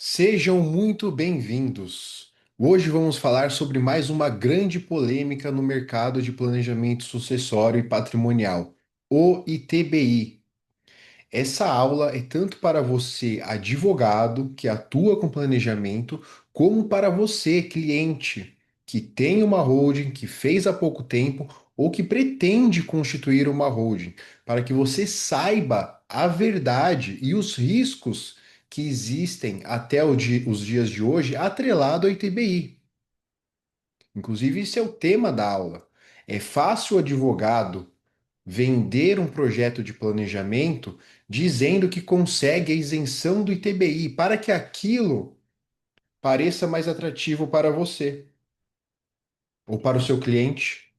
Sejam muito bem-vindos. Hoje vamos falar sobre mais uma grande polêmica no mercado de planejamento sucessório e patrimonial, o ITBI. Essa aula é tanto para você, advogado, que atua com planejamento, como para você, cliente, que tem uma holding, que fez há pouco tempo ou que pretende constituir uma holding, para que você saiba a verdade e os riscos que existem até os dias de hoje atrelado ao ITBI. Inclusive, esse é o tema da aula. É fácil o advogado vender um projeto de planejamento dizendo que consegue a isenção do ITBI para que aquilo pareça mais atrativo para você ou para o seu cliente.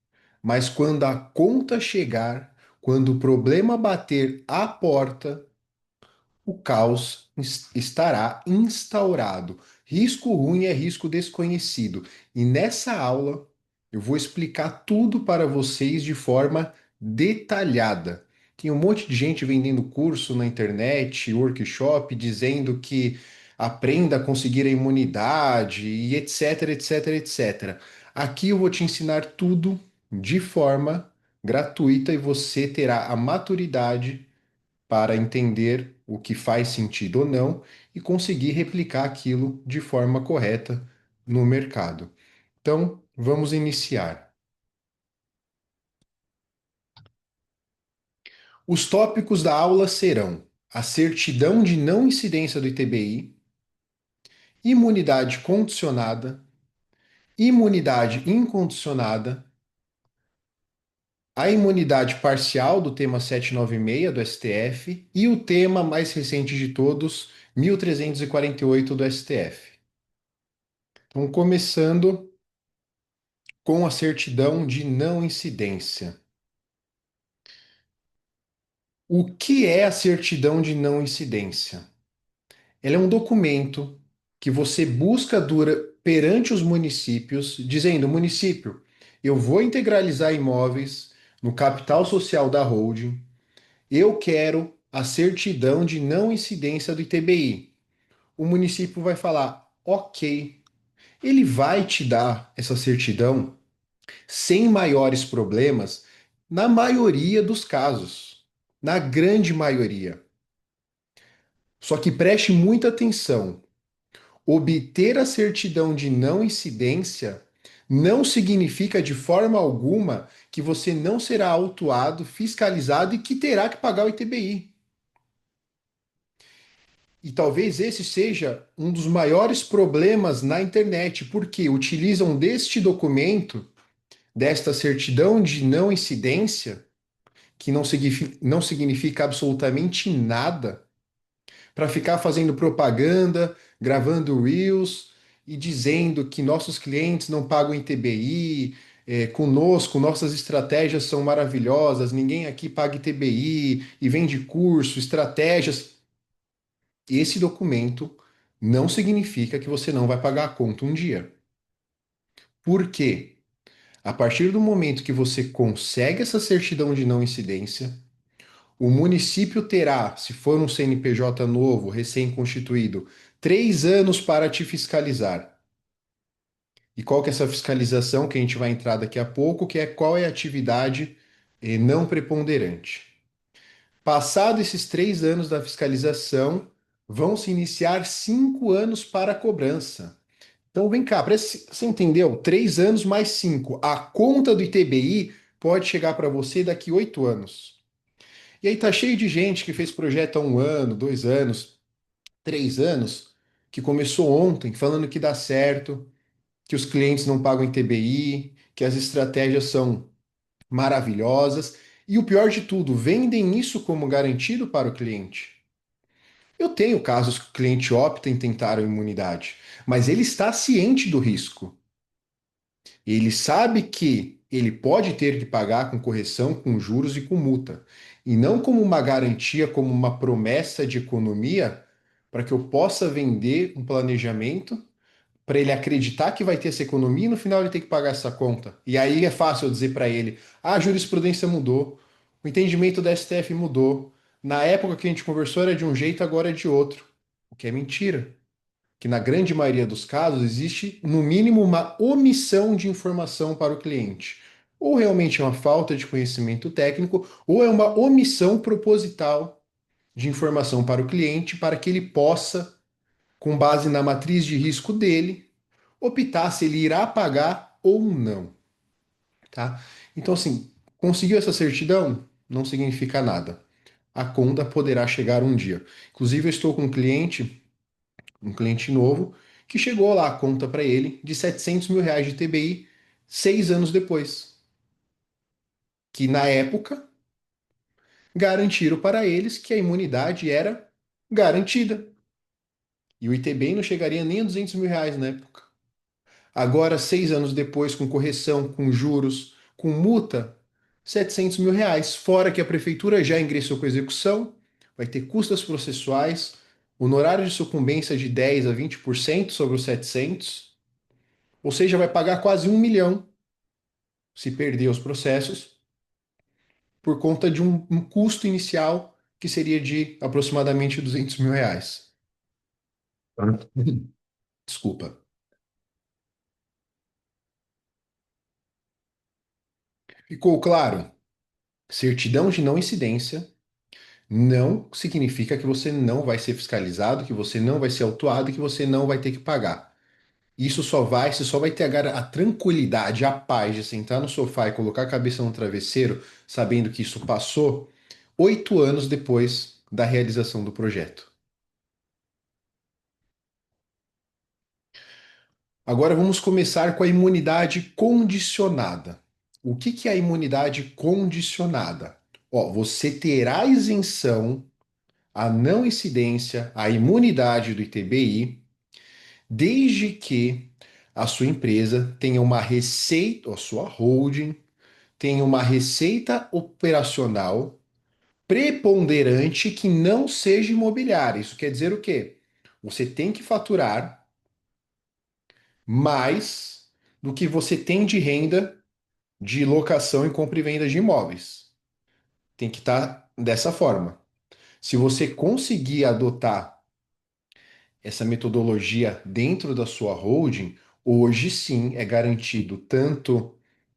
Mas quando a conta chegar, quando o problema bater à porta, o caos estará instaurado. Risco ruim é risco desconhecido. E nessa aula eu vou explicar tudo para vocês de forma detalhada. Tem um monte de gente vendendo curso na internet, workshop, dizendo que aprenda a conseguir a imunidade e etc, etc, etc. Aqui eu vou te ensinar tudo de forma gratuita e você terá a maturidade para entender o que faz sentido ou não e conseguir replicar aquilo de forma correta no mercado. Então, vamos iniciar. Os tópicos da aula serão a certidão de não incidência do ITBI, imunidade condicionada, imunidade incondicionada, a imunidade parcial do tema 796 do STF e o tema mais recente de todos, 1348 do STF. Então, começando com a certidão de não incidência. O que é a certidão de não incidência? Ela é um documento que você busca perante os municípios, dizendo: município, eu vou integralizar imóveis no capital social da holding, eu quero a certidão de não incidência do ITBI. O município vai falar: ok, ele vai te dar essa certidão sem maiores problemas, na maioria dos casos, na grande maioria. Só que preste muita atenção: obter a certidão de não incidência não significa de forma alguma que você não será autuado, fiscalizado e que terá que pagar o ITBI. E talvez esse seja um dos maiores problemas na internet, porque utilizam deste documento, desta certidão de não incidência, que não significa absolutamente nada, para ficar fazendo propaganda, gravando Reels e dizendo que nossos clientes não pagam em TBI, conosco, nossas estratégias são maravilhosas, ninguém aqui paga TBI e vende curso, estratégias. Esse documento não significa que você não vai pagar a conta um dia. Por quê? A partir do momento que você consegue essa certidão de não incidência, o município terá, se for um CNPJ novo, recém-constituído, 3 anos para te fiscalizar. E qual que é essa fiscalização que a gente vai entrar daqui a pouco, que é qual é a atividade não preponderante. Passado esses 3 anos da fiscalização, vão se iniciar 5 anos para a cobrança. Então vem cá, você entendeu? 3 anos mais 5. A conta do ITBI pode chegar para você daqui 8 anos. E aí tá cheio de gente que fez projeto há 1 ano, 2 anos, 3 anos, que começou ontem falando que dá certo, que os clientes não pagam em TBI, que as estratégias são maravilhosas. E o pior de tudo, vendem isso como garantido para o cliente. Eu tenho casos que o cliente opta em tentar a imunidade, mas ele está ciente do risco. Ele sabe que ele pode ter que pagar com correção, com juros e com multa, e não como uma garantia, como uma promessa de economia, para que eu possa vender um planejamento, para ele acreditar que vai ter essa economia e no final ele tem que pagar essa conta. E aí é fácil eu dizer para ele: ah, a jurisprudência mudou, o entendimento da STF mudou. Na época que a gente conversou era de um jeito, agora é de outro. O que é mentira. que na grande maioria dos casos existe, no mínimo, uma omissão de informação para o cliente. Ou realmente é uma falta de conhecimento técnico, ou é uma omissão proposital de informação para o cliente para que ele possa, com base na matriz de risco dele, optar se ele irá pagar ou não, tá? Então, assim, conseguiu essa certidão? Não significa nada. A conta poderá chegar um dia. Inclusive, eu estou com um cliente novo, que chegou lá a conta para ele de R$ 700 mil de TBI 6 anos depois, que na época garantiram para eles que a imunidade era garantida. E o ITBI não chegaria nem a R$ 200 mil na época. Agora, 6 anos depois, com correção, com juros, com multa, R$ 700 mil. Fora que a prefeitura já ingressou com execução, vai ter custas processuais, honorário de sucumbência de 10 a 20% sobre os 700, ou seja, vai pagar quase 1 milhão se perder os processos por conta de um custo inicial que seria de aproximadamente R$ 200 mil. Desculpa. Ficou claro? Certidão de não incidência não significa que você não vai ser fiscalizado, que você não vai ser autuado e que você não vai ter que pagar. Isso só vai, você só vai ter a tranquilidade, a paz de sentar no sofá e colocar a cabeça no travesseiro, sabendo que isso passou 8 anos depois da realização do projeto. Agora vamos começar com a imunidade condicionada. O que é a imunidade condicionada? Ó, você terá isenção, a não incidência, a imunidade do ITBI, desde que a sua empresa tenha uma receita, a sua holding tenha uma receita operacional preponderante que não seja imobiliária. Isso quer dizer o quê? Você tem que faturar mais do que você tem de renda de locação e compra e venda de imóveis. Tem que estar dessa forma. Se você conseguir adotar essa metodologia dentro da sua holding, hoje sim é garantido tanto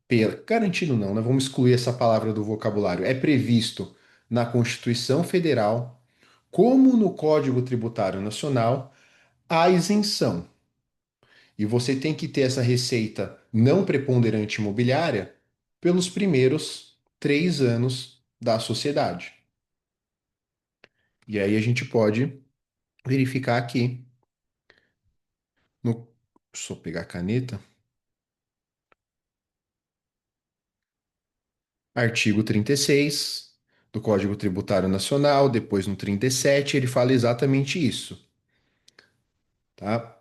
pela. Garantido não, né? Vamos excluir essa palavra do vocabulário. É previsto na Constituição Federal, como no Código Tributário Nacional, a isenção. E você tem que ter essa receita não preponderante imobiliária pelos primeiros 3 anos da sociedade. E aí a gente pode verificar aqui no. Deixa eu pegar a caneta. Artigo 36 do Código Tributário Nacional, depois no 37, ele fala exatamente isso, tá?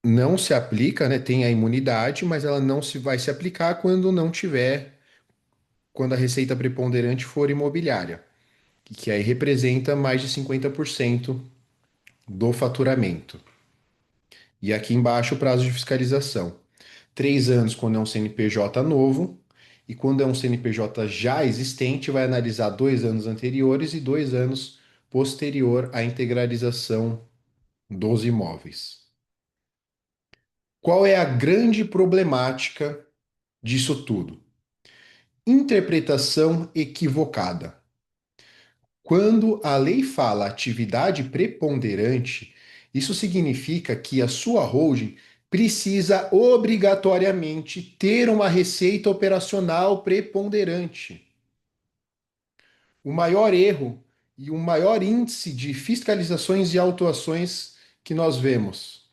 Não se aplica, né? Tem a imunidade, mas ela não se vai se aplicar quando não tiver, quando a receita preponderante for imobiliária, que aí representa mais de 50% do faturamento. E aqui embaixo o prazo de fiscalização. 3 anos quando é um CNPJ novo, e quando é um CNPJ já existente, vai analisar 2 anos anteriores e 2 anos posterior à integralização dos imóveis. Qual é a grande problemática disso tudo? Interpretação equivocada. Quando a lei fala atividade preponderante, isso significa que a sua holding precisa obrigatoriamente ter uma receita operacional preponderante. O maior erro e o maior índice de fiscalizações e autuações que nós vemos.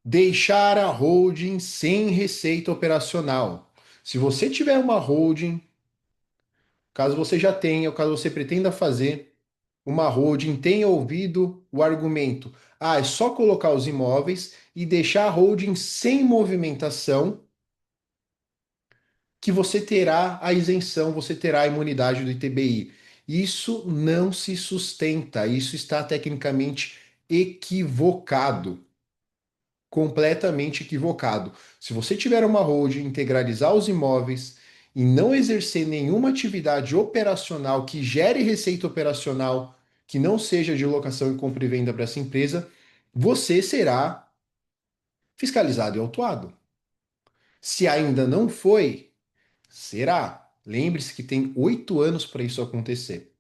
Deixar a holding sem receita operacional. Se você tiver uma holding, caso você já tenha, ou caso você pretenda fazer, uma holding tenha ouvido o argumento: ah, é só colocar os imóveis e deixar a holding sem movimentação, que você terá a isenção, você terá a imunidade do ITBI. Isso não se sustenta, isso está tecnicamente equivocado, completamente equivocado. Se você tiver uma holding, integralizar os imóveis e não exercer nenhuma atividade operacional que gere receita operacional que não seja de locação e compra e venda para essa empresa, você será fiscalizado e autuado. Se ainda não foi, será. Lembre-se que tem 8 anos para isso acontecer.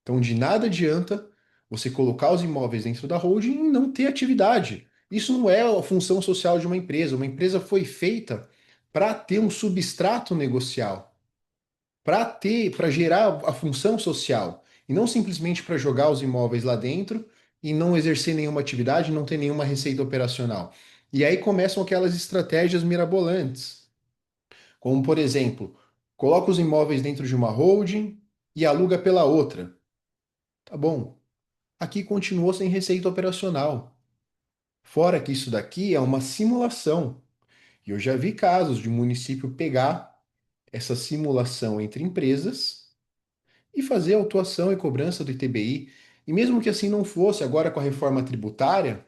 Então, de nada adianta você colocar os imóveis dentro da holding e não ter atividade. Isso não é a função social de uma empresa. Uma empresa foi feita para ter um substrato negocial, para gerar a função social, e não simplesmente para jogar os imóveis lá dentro e não exercer nenhuma atividade, não ter nenhuma receita operacional. E aí começam aquelas estratégias mirabolantes, como por exemplo, coloca os imóveis dentro de uma holding e aluga pela outra. Tá bom. Aqui continuou sem receita operacional. Fora que isso daqui é uma simulação. E eu já vi casos de município pegar essa simulação entre empresas e fazer autuação e cobrança do ITBI. E mesmo que assim não fosse, agora com a reforma tributária,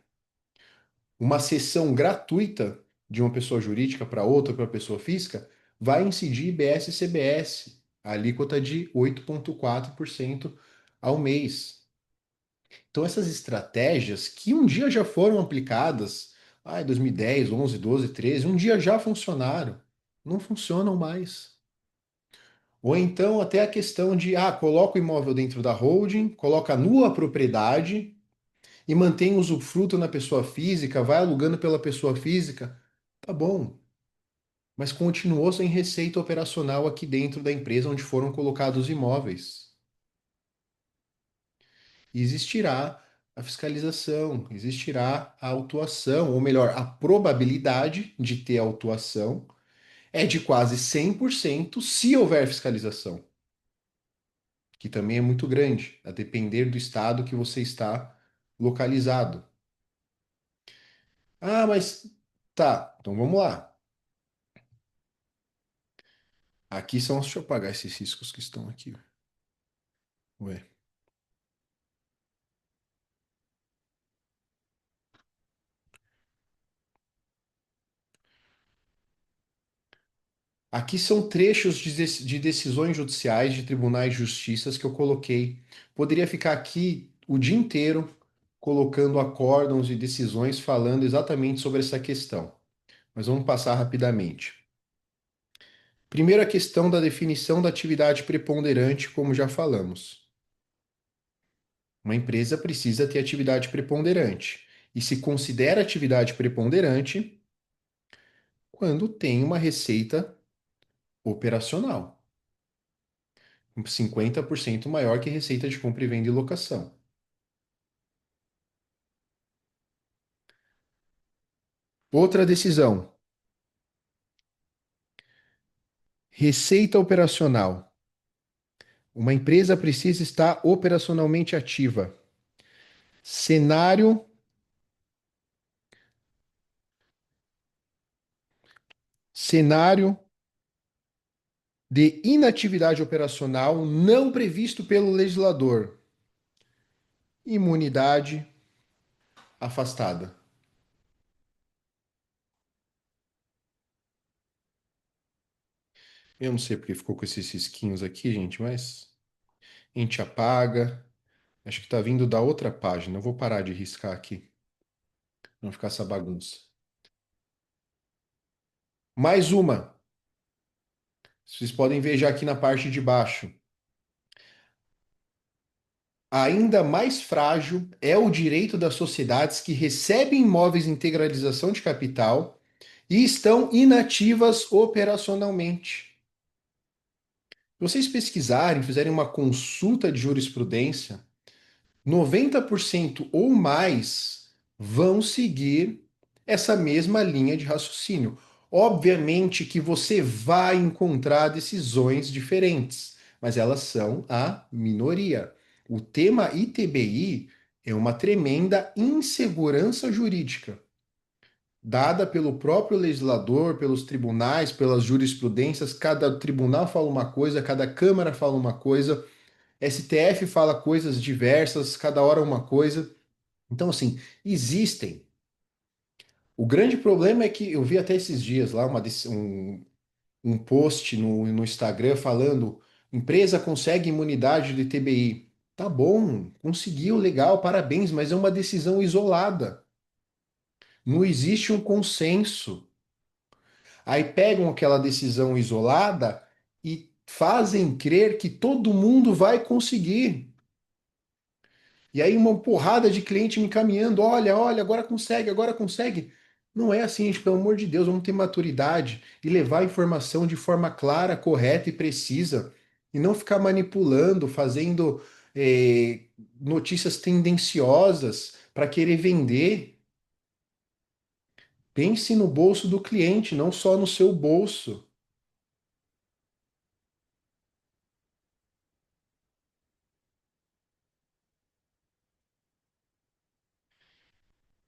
uma cessão gratuita de uma pessoa jurídica para outra, para pessoa física, vai incidir IBS e CBS, a alíquota de 8,4% ao mês. Então, essas estratégias que um dia já foram aplicadas, 2010, 11, 12, 13, um dia já funcionaram, não funcionam mais. Ou então até a questão de, coloca o imóvel dentro da holding, coloca nua a propriedade e mantém o usufruto na pessoa física, vai alugando pela pessoa física. Tá bom, mas continuou sem receita operacional aqui dentro da empresa onde foram colocados os imóveis. E existirá a fiscalização, existirá a autuação, ou melhor, a probabilidade de ter autuação é de quase 100% se houver fiscalização, que também é muito grande, a depender do estado que você está localizado. Mas tá, então vamos lá. Aqui são, deixa eu apagar esses riscos que estão aqui. Ué. Aqui são trechos de decisões judiciais de tribunais de justiças que eu coloquei. Poderia ficar aqui o dia inteiro colocando acórdãos e decisões falando exatamente sobre essa questão, mas vamos passar rapidamente. Primeiro, a questão da definição da atividade preponderante, como já falamos. Uma empresa precisa ter atividade preponderante e se considera atividade preponderante quando tem uma receita operacional, 50% maior que receita de compra e venda e locação. Outra decisão: receita operacional. Uma empresa precisa estar operacionalmente ativa. Cenário, cenário de inatividade operacional não previsto pelo legislador. Imunidade afastada. Eu não sei porque ficou com esses risquinhos aqui, gente, mas a gente apaga. Acho que está vindo da outra página. Eu vou parar de riscar aqui, não ficar essa bagunça. Mais uma. Vocês podem ver já aqui na parte de baixo. Ainda mais frágil é o direito das sociedades que recebem imóveis em integralização de capital e estão inativas operacionalmente. Se vocês pesquisarem, fizerem uma consulta de jurisprudência, 90% ou mais vão seguir essa mesma linha de raciocínio. Obviamente que você vai encontrar decisões diferentes, mas elas são a minoria. O tema ITBI é uma tremenda insegurança jurídica, dada pelo próprio legislador, pelos tribunais, pelas jurisprudências. Cada tribunal fala uma coisa, cada câmara fala uma coisa, STF fala coisas diversas, cada hora uma coisa. Então, assim, existem. O grande problema é que eu vi até esses dias lá um post no Instagram falando empresa consegue imunidade de TBI. Tá bom, conseguiu, legal, parabéns, mas é uma decisão isolada. Não existe um consenso. Aí pegam aquela decisão isolada e fazem crer que todo mundo vai conseguir. E aí uma porrada de cliente me encaminhando, olha, olha, agora consegue, agora consegue. Não é assim, gente, pelo amor de Deus, vamos ter maturidade e levar a informação de forma clara, correta e precisa, e não ficar manipulando, fazendo notícias tendenciosas para querer vender. Pense no bolso do cliente, não só no seu bolso.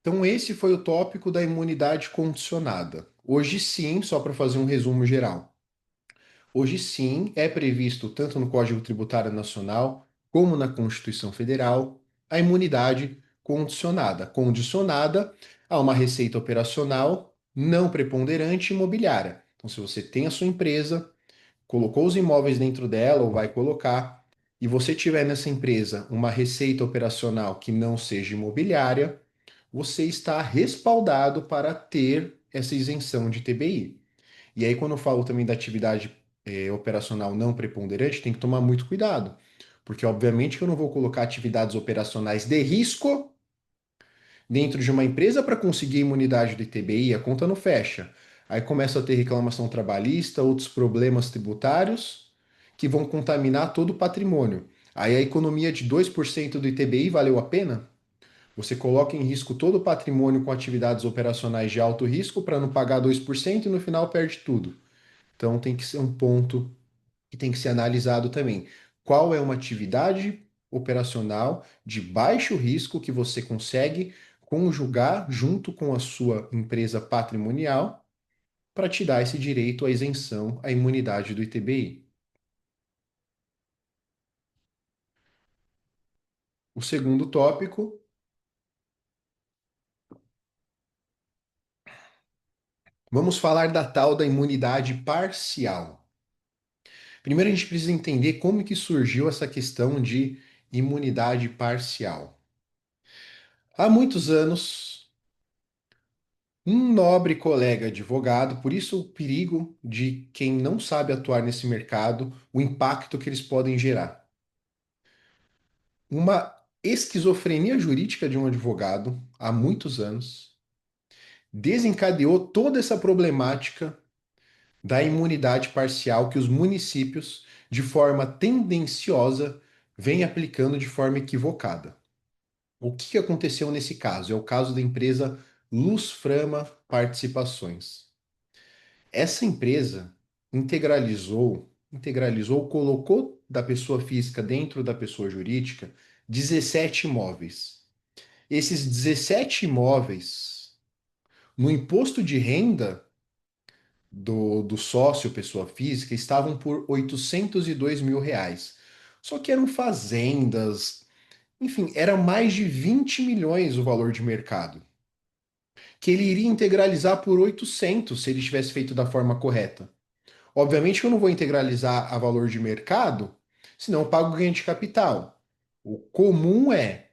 Então, esse foi o tópico da imunidade condicionada. Hoje sim, só para fazer um resumo geral. Hoje sim, é previsto tanto no Código Tributário Nacional como na Constituição Federal a imunidade condicionada, condicionada a uma receita operacional não preponderante imobiliária. Então, se você tem a sua empresa, colocou os imóveis dentro dela ou vai colocar, e você tiver nessa empresa uma receita operacional que não seja imobiliária, você está respaldado para ter essa isenção de TBI. E aí, quando eu falo também da atividade operacional não preponderante, tem que tomar muito cuidado, porque obviamente que eu não vou colocar atividades operacionais de risco dentro de uma empresa para conseguir imunidade do ITBI, a conta não fecha. Aí começa a ter reclamação trabalhista, outros problemas tributários que vão contaminar todo o patrimônio. Aí a economia de 2% do ITBI valeu a pena? Você coloca em risco todo o patrimônio com atividades operacionais de alto risco para não pagar 2% e no final perde tudo. Então tem que ser um ponto que tem que ser analisado também. Qual é uma atividade operacional de baixo risco que você consegue conjugar junto com a sua empresa patrimonial para te dar esse direito à isenção, à imunidade do ITBI? O segundo tópico, vamos falar da tal da imunidade parcial. Primeiro a gente precisa entender como que surgiu essa questão de imunidade parcial. Há muitos anos, um nobre colega advogado, por isso o perigo de quem não sabe atuar nesse mercado, o impacto que eles podem gerar. Uma esquizofrenia jurídica de um advogado, há muitos anos, desencadeou toda essa problemática da imunidade parcial que os municípios, de forma tendenciosa, vêm aplicando de forma equivocada. O que aconteceu nesse caso? É o caso da empresa Luz Frama Participações. Essa empresa integralizou, colocou da pessoa física dentro da pessoa jurídica 17 imóveis. Esses 17 imóveis, no imposto de renda do sócio pessoa física, estavam por 802 mil reais. Só que eram fazendas, enfim, era mais de 20 milhões o valor de mercado, que ele iria integralizar por 800 se ele tivesse feito da forma correta. Obviamente que eu não vou integralizar a valor de mercado, senão eu pago ganho de capital. O comum é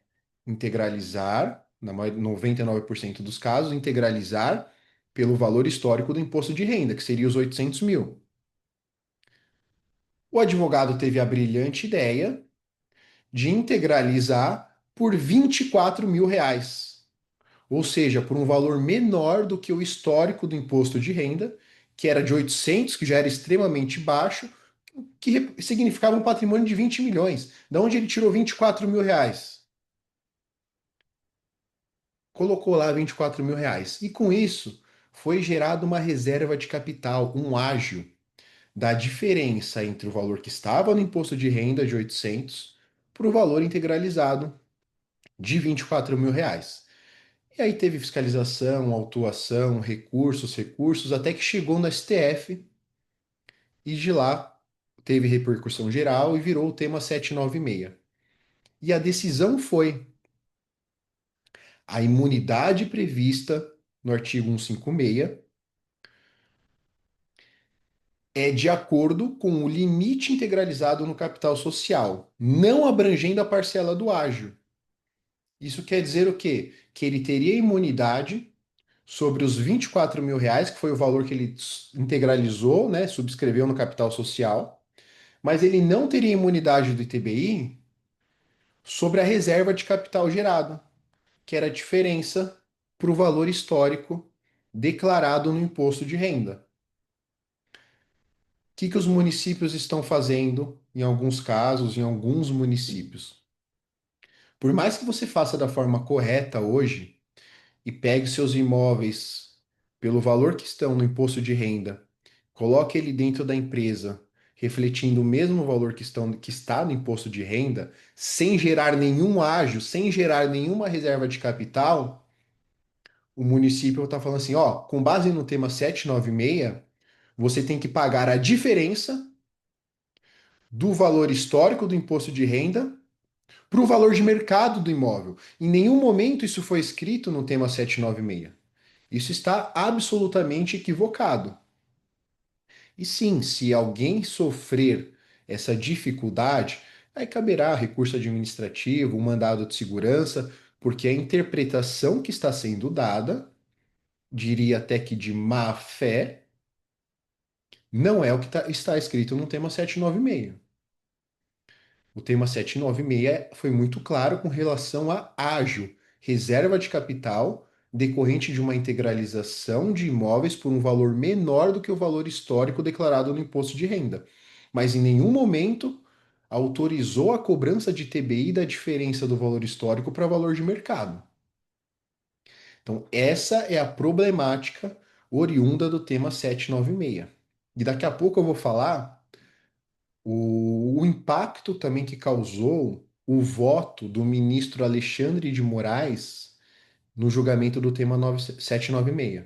integralizar, 99% dos casos, integralizar pelo valor histórico do imposto de renda, que seria os 800 mil. O advogado teve a brilhante ideia de integralizar por 24 mil reais, ou seja, por um valor menor do que o histórico do imposto de renda, que era de 800, que já era extremamente baixo, que significava um patrimônio de 20 milhões. Da onde ele tirou 24 mil reais? Colocou lá 24 mil reais. E com isso, foi gerada uma reserva de capital, um ágio, da diferença entre o valor que estava no imposto de renda de 800 para o valor integralizado de 24 mil reais. E aí teve fiscalização, autuação, recursos, até que chegou no STF e de lá teve repercussão geral e virou o tema 796. E a decisão foi: a imunidade prevista no artigo 156 é de acordo com o limite integralizado no capital social, não abrangendo a parcela do ágio. Isso quer dizer o quê? Que ele teria imunidade sobre os R$ 24.000, que foi o valor que ele integralizou, né, subscreveu no capital social, mas ele não teria imunidade do ITBI sobre a reserva de capital gerado, que era a diferença para o valor histórico declarado no imposto de renda. O que os municípios estão fazendo em alguns casos, em alguns municípios? Por mais que você faça da forma correta hoje e pegue seus imóveis pelo valor que estão no imposto de renda, coloque ele dentro da empresa, refletindo o mesmo valor que está no imposto de renda, sem gerar nenhum ágio, sem gerar nenhuma reserva de capital, o município está falando assim, ó, com base no tema 796, você tem que pagar a diferença do valor histórico do imposto de renda para o valor de mercado do imóvel. Em nenhum momento isso foi escrito no tema 796. Isso está absolutamente equivocado. E sim, se alguém sofrer essa dificuldade, aí caberá recurso administrativo, um mandado de segurança, porque a interpretação que está sendo dada, diria até que de má fé, não é o que está escrito no tema 796. O tema 796 foi muito claro com relação a ágio, reserva de capital decorrente de uma integralização de imóveis por um valor menor do que o valor histórico declarado no imposto de renda. Mas em nenhum momento autorizou a cobrança de TBI da diferença do valor histórico para valor de mercado. Então, essa é a problemática oriunda do tema 796. E daqui a pouco eu vou falar o impacto também que causou o voto do ministro Alexandre de Moraes no julgamento do tema 796,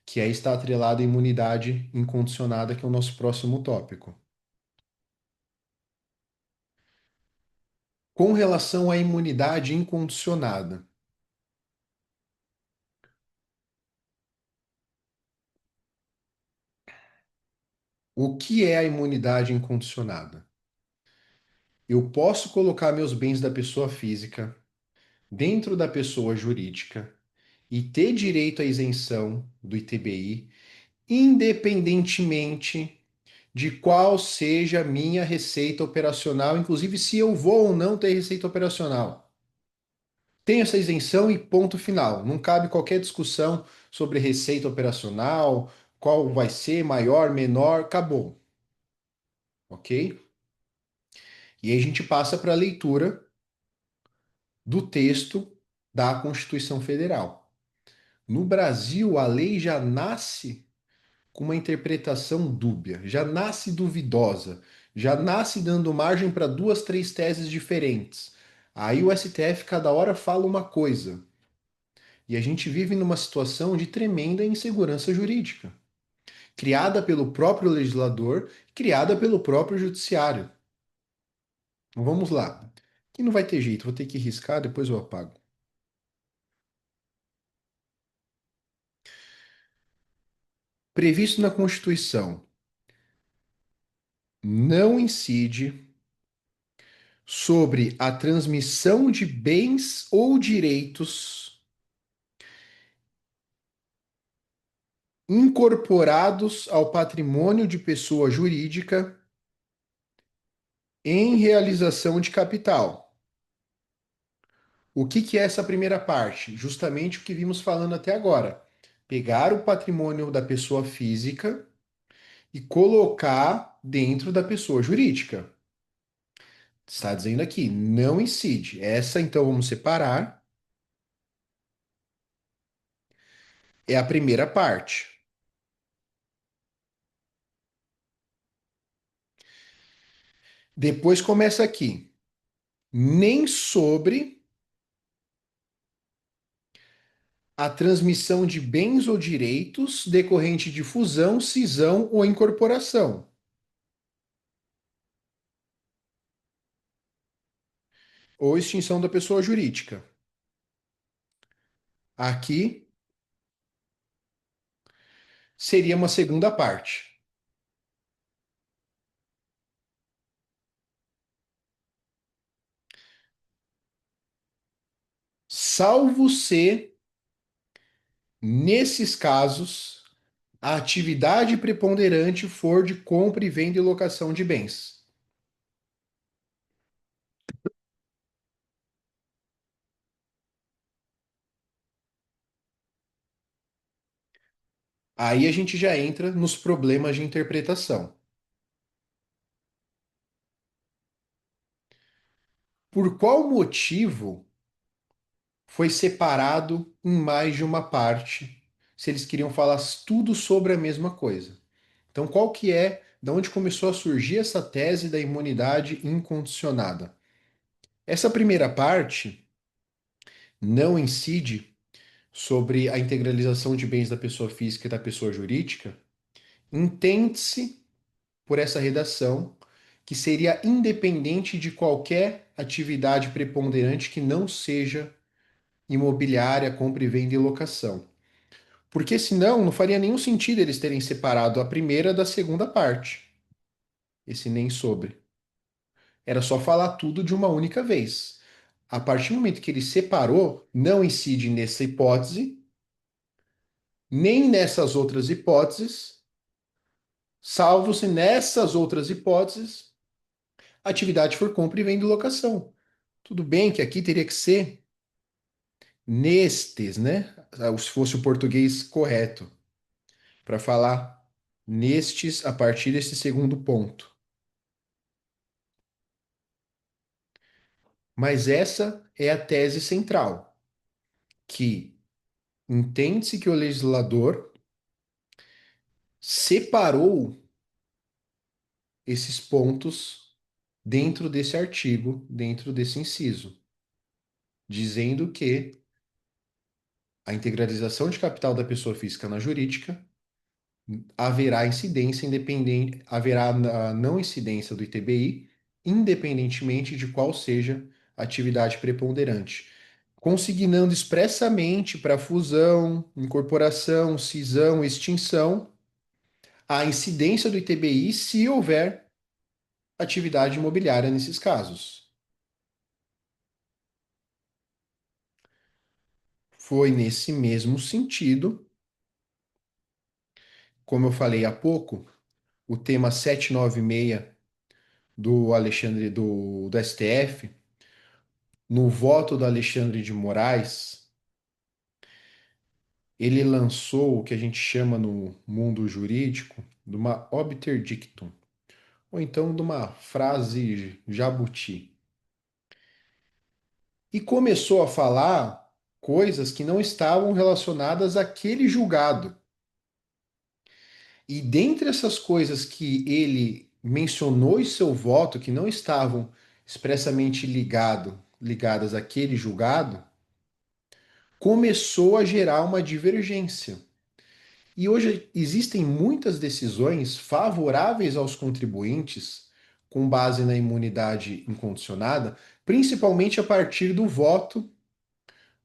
que aí está atrelado à imunidade incondicionada, que é o nosso próximo tópico. Com relação à imunidade incondicionada, o que é a imunidade incondicionada? Eu posso colocar meus bens da pessoa física dentro da pessoa jurídica e ter direito à isenção do ITBI, independentemente de qual seja a minha receita operacional, inclusive se eu vou ou não ter receita operacional. Tem essa isenção e ponto final. Não cabe qualquer discussão sobre receita operacional, qual vai ser, maior, menor, acabou. Ok? E aí a gente passa para a leitura do texto da Constituição Federal. No Brasil, a lei já nasce com uma interpretação dúbia, já nasce duvidosa, já nasce dando margem para duas, três teses diferentes. Aí o STF cada hora fala uma coisa. E a gente vive numa situação de tremenda insegurança jurídica, criada pelo próprio legislador, criada pelo próprio judiciário. Então vamos lá. Que não vai ter jeito, vou ter que riscar, depois eu apago. Previsto na Constituição, não incide sobre a transmissão de bens ou direitos incorporados ao patrimônio de pessoa jurídica em realização de capital. O que é essa primeira parte? Justamente o que vimos falando até agora. Pegar o patrimônio da pessoa física e colocar dentro da pessoa jurídica. Está dizendo aqui, não incide. Essa, então, vamos separar. É a primeira parte. Depois começa aqui. Nem sobre a transmissão de bens ou direitos decorrente de fusão, cisão ou incorporação, ou extinção da pessoa jurídica. Aqui seria uma segunda parte. salvo se, nesses casos, a atividade preponderante for de compra e venda e locação de bens. Aí a gente já entra nos problemas de interpretação. Por qual motivo foi separado em mais de uma parte, se eles queriam falar tudo sobre a mesma coisa? Então, qual que é, da onde começou a surgir essa tese da imunidade incondicionada? Essa primeira parte não incide sobre a integralização de bens da pessoa física e da pessoa jurídica. Entende-se por essa redação que seria independente de qualquer atividade preponderante que não seja imobiliária, compra e venda e locação. Porque senão não faria nenhum sentido eles terem separado a primeira da segunda parte, esse nem sobre. Era só falar tudo de uma única vez. A partir do momento que ele separou, não incide nessa hipótese, nem nessas outras hipóteses, salvo se nessas outras hipóteses a atividade for compra e venda e locação. Tudo bem que aqui teria que ser nestes, né? Se fosse o português correto, para falar nestes a partir desse segundo ponto. Mas essa é a tese central, que entende-se que o legislador separou esses pontos dentro desse artigo, dentro desse inciso, dizendo que a integralização de capital da pessoa física na jurídica haverá incidência independente, haverá a não incidência do ITBI, independentemente de qual seja a atividade preponderante, consignando expressamente para fusão, incorporação, cisão, extinção, a incidência do ITBI se houver atividade imobiliária nesses casos. Foi nesse mesmo sentido, como eu falei há pouco, o tema 796 do Alexandre do STF, no voto do Alexandre de Moraes, ele lançou o que a gente chama no mundo jurídico de uma obter dictum, ou então de uma frase jabuti. E começou a falar coisas que não estavam relacionadas àquele julgado. E dentre essas coisas que ele mencionou em seu voto, que não estavam expressamente ligadas àquele julgado, começou a gerar uma divergência. E hoje existem muitas decisões favoráveis aos contribuintes, com base na imunidade incondicionada, principalmente a partir do voto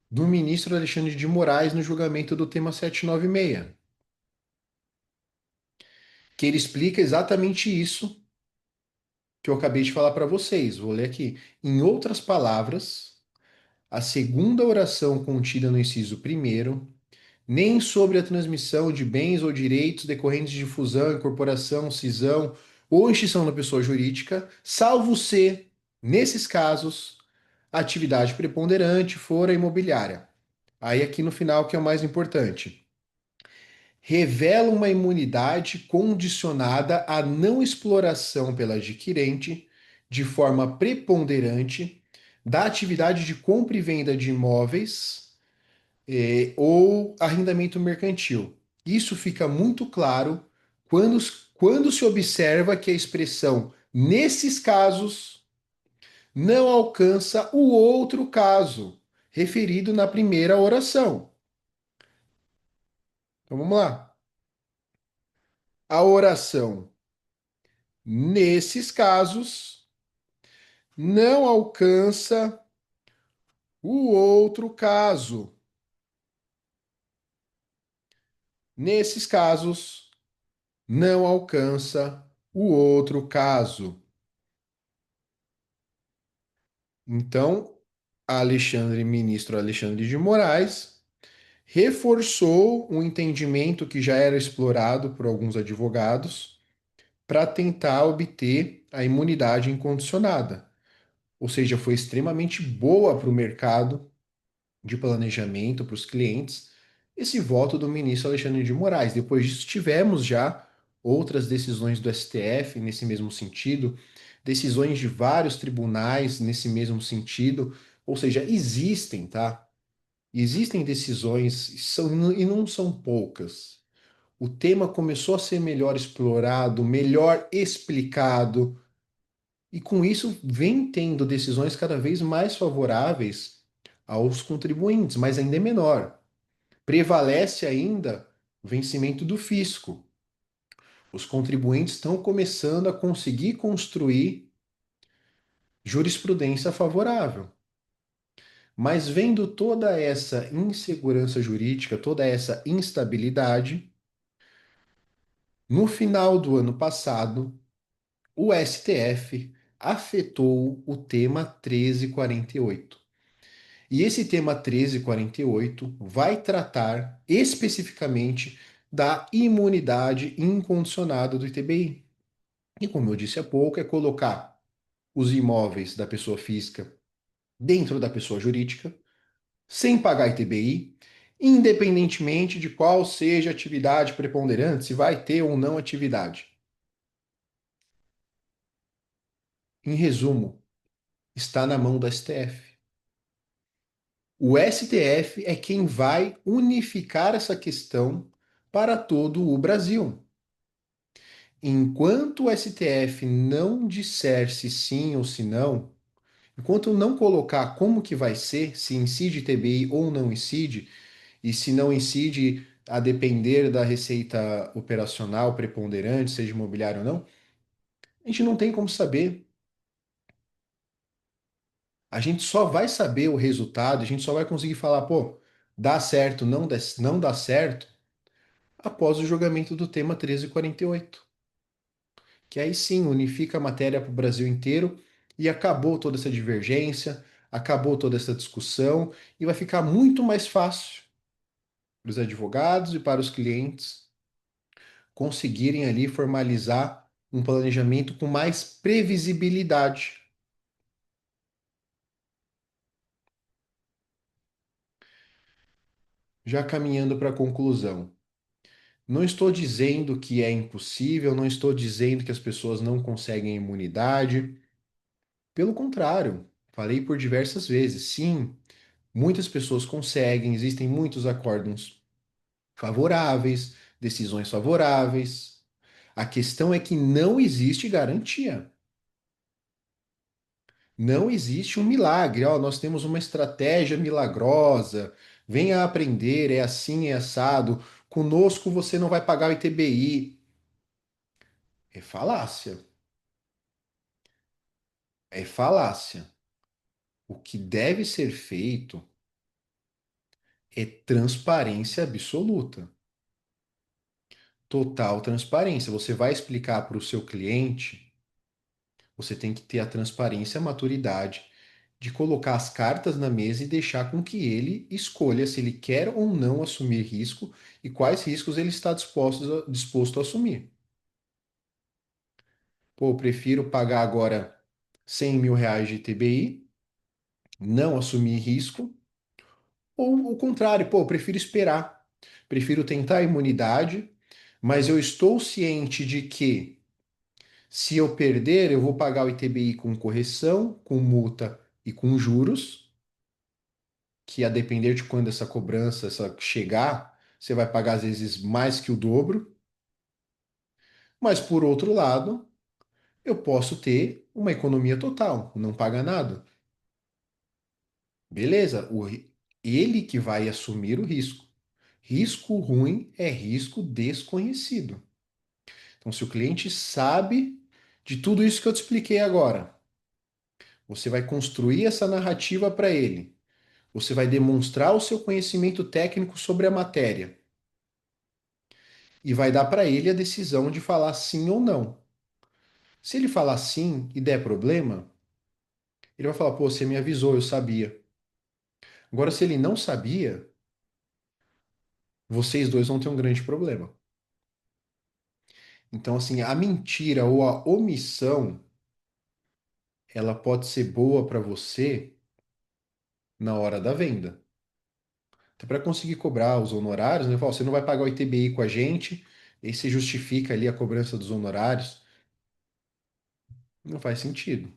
do ministro Alexandre de Moraes no julgamento do tema 796, que ele explica exatamente isso que eu acabei de falar para vocês. Vou ler aqui. Em outras palavras, a segunda oração contida no inciso primeiro, nem sobre a transmissão de bens ou direitos decorrentes de fusão, incorporação, cisão ou extinção da pessoa jurídica, salvo se, nesses casos, a atividade preponderante for a imobiliária. Aí aqui no final que é o mais importante. Revela uma imunidade condicionada à não exploração pela adquirente, de forma preponderante, da atividade de compra e venda de imóveis ou arrendamento mercantil. Isso fica muito claro quando, quando se observa que a expressão nesses casos não alcança o outro caso, referido na primeira oração. Então vamos lá. A oração nesses casos não alcança o outro caso. Nesses casos, não alcança o outro caso. Então, Ministro Alexandre de Moraes reforçou um entendimento que já era explorado por alguns advogados para tentar obter a imunidade incondicionada. Ou seja, foi extremamente boa para o mercado de planejamento, para os clientes, esse voto do ministro Alexandre de Moraes. Depois disso, tivemos já outras decisões do STF nesse mesmo sentido, decisões de vários tribunais nesse mesmo sentido. Ou seja, existem, tá? Existem decisões, e não são poucas. O tema começou a ser melhor explorado, melhor explicado, e com isso vem tendo decisões cada vez mais favoráveis aos contribuintes, mas ainda é menor. Prevalece ainda o vencimento do fisco. Os contribuintes estão começando a conseguir construir jurisprudência favorável. Mas vendo toda essa insegurança jurídica, toda essa instabilidade, no final do ano passado, o STF afetou o tema 1348. E esse tema 1348 vai tratar especificamente da imunidade incondicionada do ITBI. E como eu disse há pouco, é colocar os imóveis da pessoa física dentro da pessoa jurídica, sem pagar ITBI, independentemente de qual seja a atividade preponderante, se vai ter ou não atividade. Em resumo, está na mão do STF. O STF é quem vai unificar essa questão para todo o Brasil. Enquanto o STF não disser se sim ou se não, enquanto não colocar como que vai ser, se incide TBI ou não incide, e se não incide a depender da receita operacional preponderante, seja imobiliária ou não, a gente não tem como saber. A gente só vai saber o resultado, a gente só vai conseguir falar, pô, dá certo, não dá certo, após o julgamento do tema 1348, que aí sim unifica a matéria para o Brasil inteiro e acabou toda essa divergência, acabou toda essa discussão e vai ficar muito mais fácil para os advogados e para os clientes conseguirem ali formalizar um planejamento com mais previsibilidade. Já caminhando para a conclusão. Não estou dizendo que é impossível, não estou dizendo que as pessoas não conseguem imunidade. Pelo contrário, falei por diversas vezes, sim, muitas pessoas conseguem, existem muitos acórdãos favoráveis, decisões favoráveis. A questão é que não existe garantia. Não existe um milagre. Ó, nós temos uma estratégia milagrosa. Venha aprender, é assim, é assado. Conosco você não vai pagar o ITBI. É falácia. É falácia. O que deve ser feito é transparência absoluta. Total transparência. Você vai explicar para o seu cliente, você tem que ter a transparência, a maturidade de colocar as cartas na mesa e deixar com que ele escolha se ele quer ou não assumir risco e quais riscos ele está disposto a assumir. Pô, eu prefiro pagar agora 100 mil reais de TBI, não assumir risco, ou o contrário, pô, eu prefiro esperar, prefiro tentar a imunidade, mas eu estou ciente de que se eu perder, eu vou pagar o ITBI com correção, com multa e com juros, que a depender de quando essa cobrança essa chegar, você vai pagar às vezes mais que o dobro. Mas por outro lado, eu posso ter uma economia total, não paga nada. Beleza, ele que vai assumir o risco. Risco ruim é risco desconhecido. Então, se o cliente sabe de tudo isso que eu te expliquei agora, você vai construir essa narrativa para ele. Você vai demonstrar o seu conhecimento técnico sobre a matéria e vai dar para ele a decisão de falar sim ou não. Se ele falar sim e der problema, ele vai falar: pô, você me avisou, eu sabia. Agora, se ele não sabia, vocês dois vão ter um grande problema. Então, assim, a mentira ou a omissão, ela pode ser boa para você na hora da venda. Até para conseguir cobrar os honorários, né? Fala, você não vai pagar o ITBI com a gente, e aí você justifica ali a cobrança dos honorários. Não faz sentido.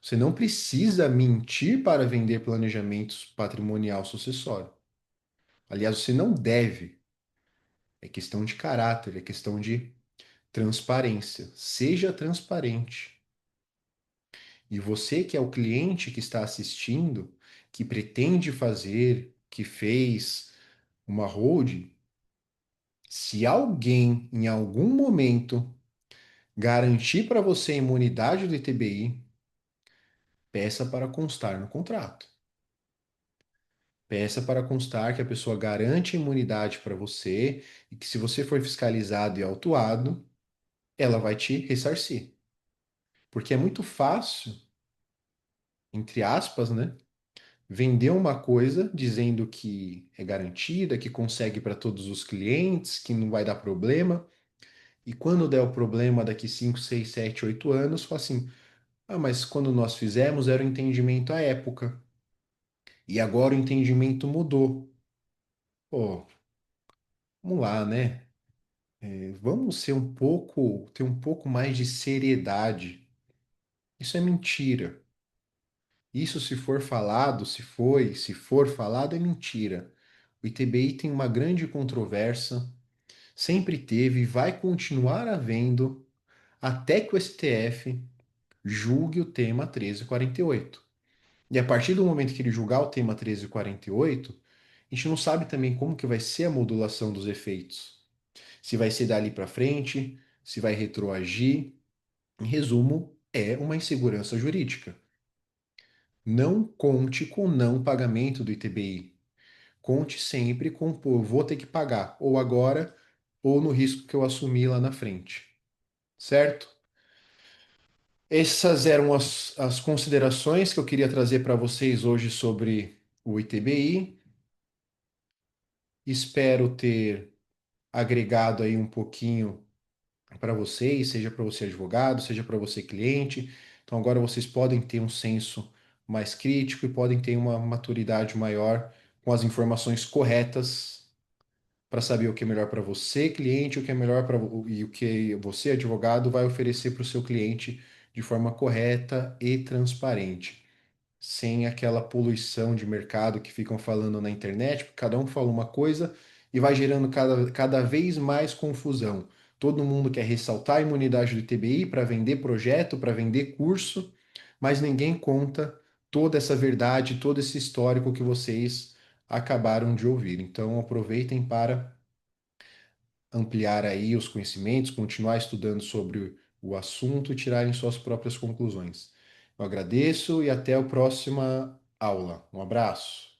Você não precisa mentir para vender planejamentos patrimonial sucessório. Aliás, você não deve. É questão de caráter, é questão de transparência. Seja transparente. E você que é o cliente que está assistindo, que pretende fazer, que fez uma holding, se alguém em algum momento garantir para você a imunidade do ITBI, peça para constar no contrato. Peça para constar que a pessoa garante a imunidade para você e que se você for fiscalizado e autuado, ela vai te ressarcir. Porque é muito fácil, entre aspas, né, vender uma coisa dizendo que é garantida, que consegue para todos os clientes, que não vai dar problema. E quando der o problema daqui 5, 6, 7, 8 anos, fala assim: ah, mas quando nós fizemos era o entendimento à época. E agora o entendimento mudou. Pô, vamos lá, né? Vamos ser um pouco, ter um pouco mais de seriedade. Isso é mentira. Isso, se for falado, se for falado, é mentira. O ITBI tem uma grande controvérsia, sempre teve e vai continuar havendo até que o STF julgue o tema 1348. E a partir do momento que ele julgar o tema 1348, a gente não sabe também como que vai ser a modulação dos efeitos. Se vai ser dali para frente, se vai retroagir. Em resumo, é uma insegurança jurídica. Não conte com não pagamento do ITBI. Conte sempre com, pô, vou ter que pagar, ou agora, ou no risco que eu assumi lá na frente. Certo? Essas eram as considerações que eu queria trazer para vocês hoje sobre o ITBI. Espero ter agregado aí um pouquinho para vocês, seja para você advogado, seja para você cliente. Então agora vocês podem ter um senso mais crítico e podem ter uma maturidade maior com as informações corretas para saber o que é melhor para você, cliente, o que é melhor para e o que você, advogado, vai oferecer para o seu cliente de forma correta e transparente, sem aquela poluição de mercado que ficam falando na internet, porque cada um fala uma coisa e vai gerando cada vez mais confusão. Todo mundo quer ressaltar a imunidade do ITBI para vender projeto, para vender curso, mas ninguém conta toda essa verdade, todo esse histórico que vocês acabaram de ouvir. Então, aproveitem para ampliar aí os conhecimentos, continuar estudando sobre o assunto e tirarem suas próprias conclusões. Eu agradeço e até a próxima aula. Um abraço.